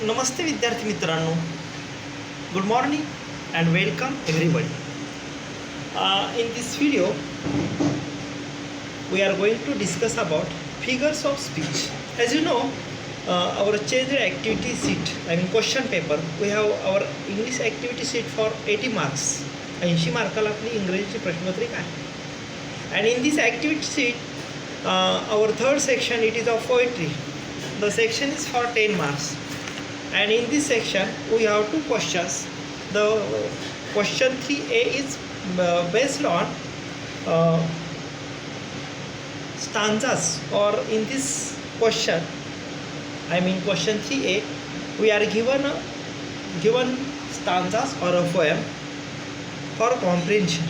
नमस्ते विद्यार्थी मित्रांनो. Good morning and welcome everybody. In this video we are going to discuss about figures of speech. As you know, our changed activity sheet, I mean question paper, we have our English activity sheet for 80 marks. 80 मार्काला आपली इंग्रजीची प्रश्नपत्रिका आहे. And in this activity sheet, our third section, it is of poetry. The section is for 10 marks. And in this section we have two questions. The question 3A is based on stanzas, or in this question, I mean question 3A, we are given stanzas or a poem for comprehension,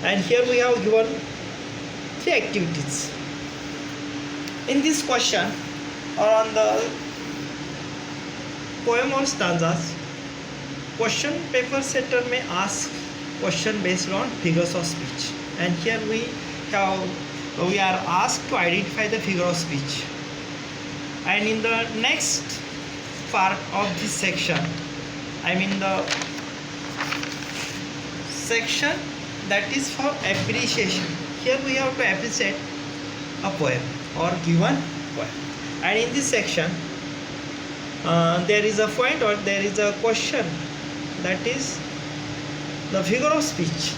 and here we have given 3 activities. In this question, or on the poem or stanzas, question paper setter may ask question based on figures of speech, and here we are asked to identify the figure of speech. And in the next part of this section, I mean the section that is for appreciation, here we have to appreciate a poem or given poem. And in this section there is a point, or there is a question, that is the figure of speech.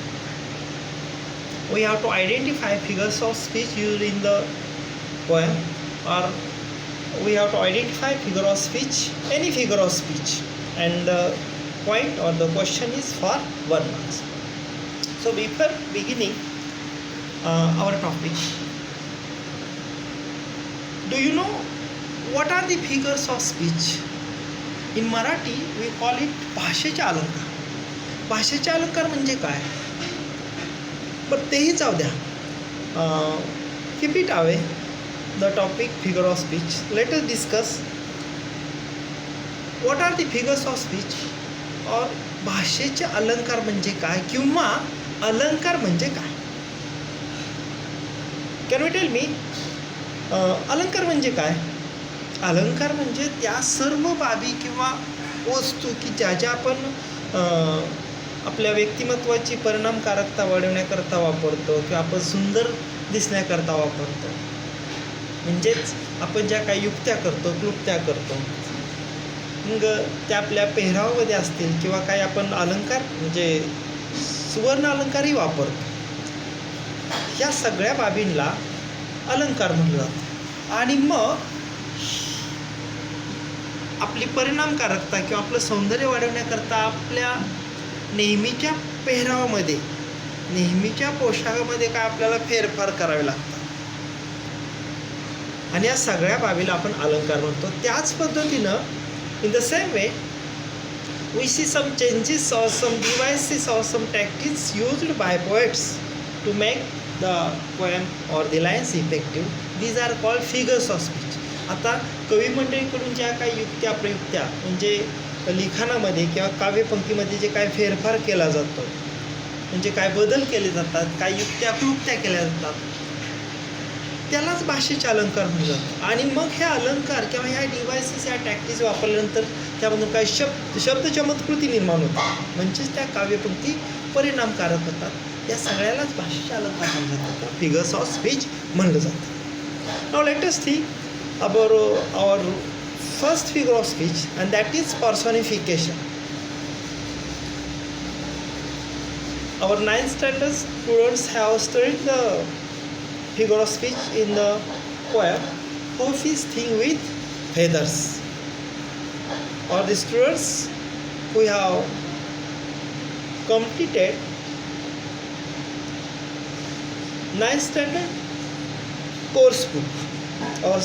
We have to identify figures of speech used in the poem, or we have to identify figure of speech, any figure of speech, and the point or the question is for 1 mark. So before beginning our topic, do you know what are the figures of speech? In Marathi we call it भाषेचे अलंकार. भाषेचे अलंकार म्हणजे काय? But तेही जाऊ द्या. Keep it away the topic figure of speech. Let us discuss what are the figures of speech, or भाषेचे अलंकार म्हणजे काय, किंवा अलंकार म्हणजे काय. Can you tell me अलंकार म्हणजे काय? अलंकार म्हणजे त्या सर्व बाबी किंवा वस्तू की ज्या आपण आपल्या व्यक्तिमत्वाची परिणामकारकता वाढवण्याकरता वापरतो, किंवा आपण सुंदर दिसण्याकरता वापरतो. म्हणजेच आपण ज्या काही युक्त्या करतो, क्लुप्त्या करतो, मग त्या आपल्या पेहरावामध्ये असतील, किंवा काही आपण अलंकार म्हणजे सुवर्ण अलंकारही वापरतो. ह्या सगळ्या बाबींना अलंकार म्हटलं जातं. आणि मग आपली परिणामकारकता किंवा आपलं सौंदर्य वाढवण्याकरता आपल्या नेहमीच्या पेहरावामध्ये, नेहमीच्या पोशाखामध्ये काय आपल्याला फेरफार करावे लागतात, आणि या सगळ्या बाबीला आपण अलंकार म्हणतो. त्याच पद्धतीनं in the same way we see some changes और सम डिव्हाइसेस और some tactics used by poets to make the poem और the lines effective. These are called figures of speech. आता कवी मंडळीकडून ज्या काही युक्त्या प्रयुक्त्या, म्हणजे लिखाणामध्ये किंवा काव्यपंक्तीमध्ये जे काय फेरफार केला जातो, म्हणजे काय बदल केले जातात, काय युक्त्या क्लुप्त्या केल्या जातात, त्यालाच भाषेचे अलंकार म्हणलं जातं. आणि मग हे अलंकार किंवा ह्या डिव्हाइसेस, ह्या टॅक्टिक्स वापरल्यानंतर त्यामधून काही शब्द चमत्कृती निर्माण होतात, म्हणजेच त्या काव्यपंक्ती परिणामकारक होतात. या सगळ्यालाच भाषेचे अलंकार म्हणलं जातं, फिगर्स ऑफ स्पीच म्हणलं जातं. Now let us think about our first figure of speech, and that is personification. Our 9th standard students have studied the figure of speech in the poem Hope is Thing with Feathers. Or the students who have completed 9th standard course book, or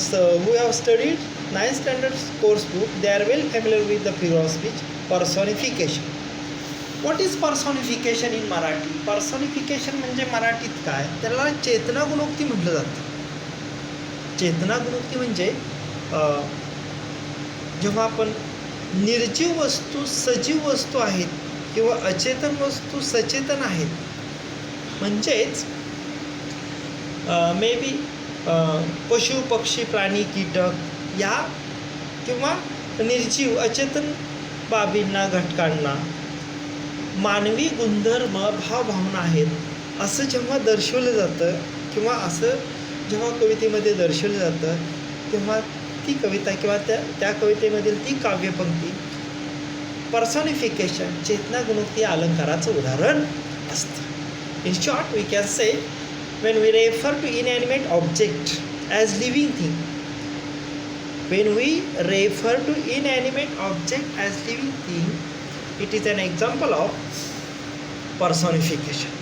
who have studied 9th standard course book, they are well familiar with the figure of speech, personification. What is personification in Marathi? Personification म्हणजे मराठीत काय, त्याला चेतना गुणोक्ती म्हटलं जातं. चेतना गुणोक्ती म्हणजे जेव्हा आपण निर्जीव वस्तू सजीव वस्तू आहेत, किंवा अचेतन वस्तू सचेतन आहेत, म्हणजेच मे बी पशु पक्षी प्राणी कीटक या किंवा निर्जीव अचेतन बाबींना घटकांना मानवी गुणधर्म भावभावना आहेत असं जेव्हा दर्शवलं जातं किंवा असं जेव्हा कवितेमध्ये दर्शवलं जातं तेव्हा ती कविता किंवा त्या कवितेमधील ती काव्यपंक्ती पर्सॉनिफिकेशन चेतना गुणोक्ती अलंकाराचं उदाहरण असतं. In short we can say when we refer to inanimate object as living thing, when we refer to inanimate object as living thing, it is an example of personification.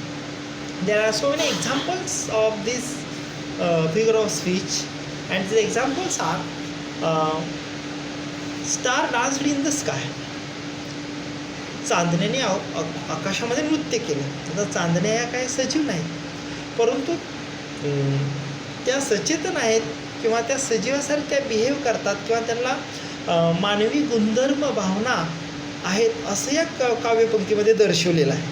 There are so many examples of this figure of speech, and the examples are star danced in the sky. चांदण्याने आकाशामध्ये नृत्य केलं. आता चांदण्या या काही सजीव नाहीत, परंतु त्या सचेतन आहेत किंवा त्या सजीवासारख्या बिहेव करतात किंवा त्यांना मानवी गुणधर्म भावना आहेत असं या काव्यपंक्तीमध्ये दर्शवलेलं आहे.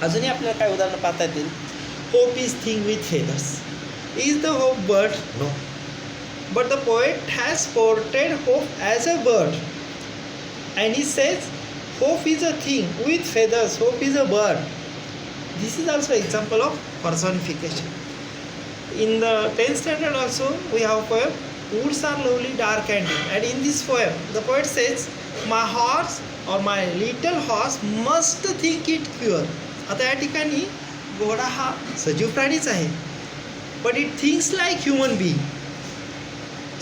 अजूनही आपल्याला काय उदाहरणं पाहता येतील. Hope is thing with feathers. Is the hope bird? No, but the poet has portrayed hope as a bird and he says hope is a thing with feathers, hope is a bird. This is also example of personification. In the 10th standard also we have a poem, woods are lovely dark and dim, and in this poem the poet says my horse or my little horse must think it pure. आता या ठिकाणी घोडा हा सजीव प्राणीच आहे, but it thinks like human being.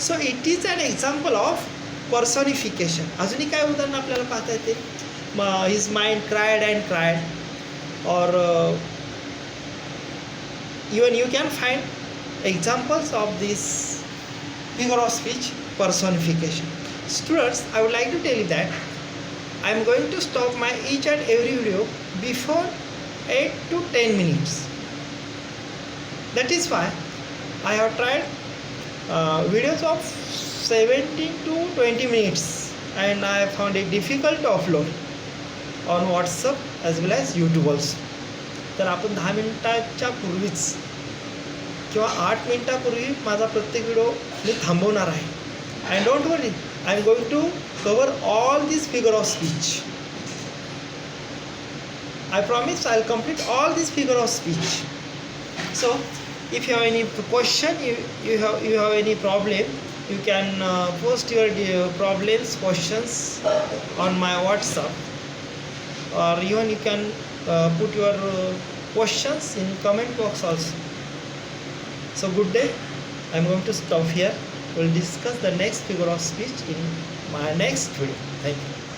So it is an example of personification. अजूनही काय उदाहरण आपल्याला पाहता येते. His mind cried and cried, or even you can find examples of this figure of speech personification. Students, I would like to tell you that I am going to stop my each and every video before 8 to 10 minutes. That is why I have tried videos of 17 to 20 minutes, and I found it difficult to upload on WhatsApp as well as YouTube also. तर आपण 10 मिनिटाच्या पूर्वीच किंवा 8 मिनिटापूर्वी माझा प्रत्येक video मी थांबवणार आहे. And don't worry, I am going to cover all this figure of speech. I promise I'll complete all this figure of speech. So if you have any question, you have any problem, you can post your problems, questions on my WhatsApp, or even you can put your questions in comment box also. So good day. I'm going to stop here. We'll discuss the next figure of speech in my next video. Thank you.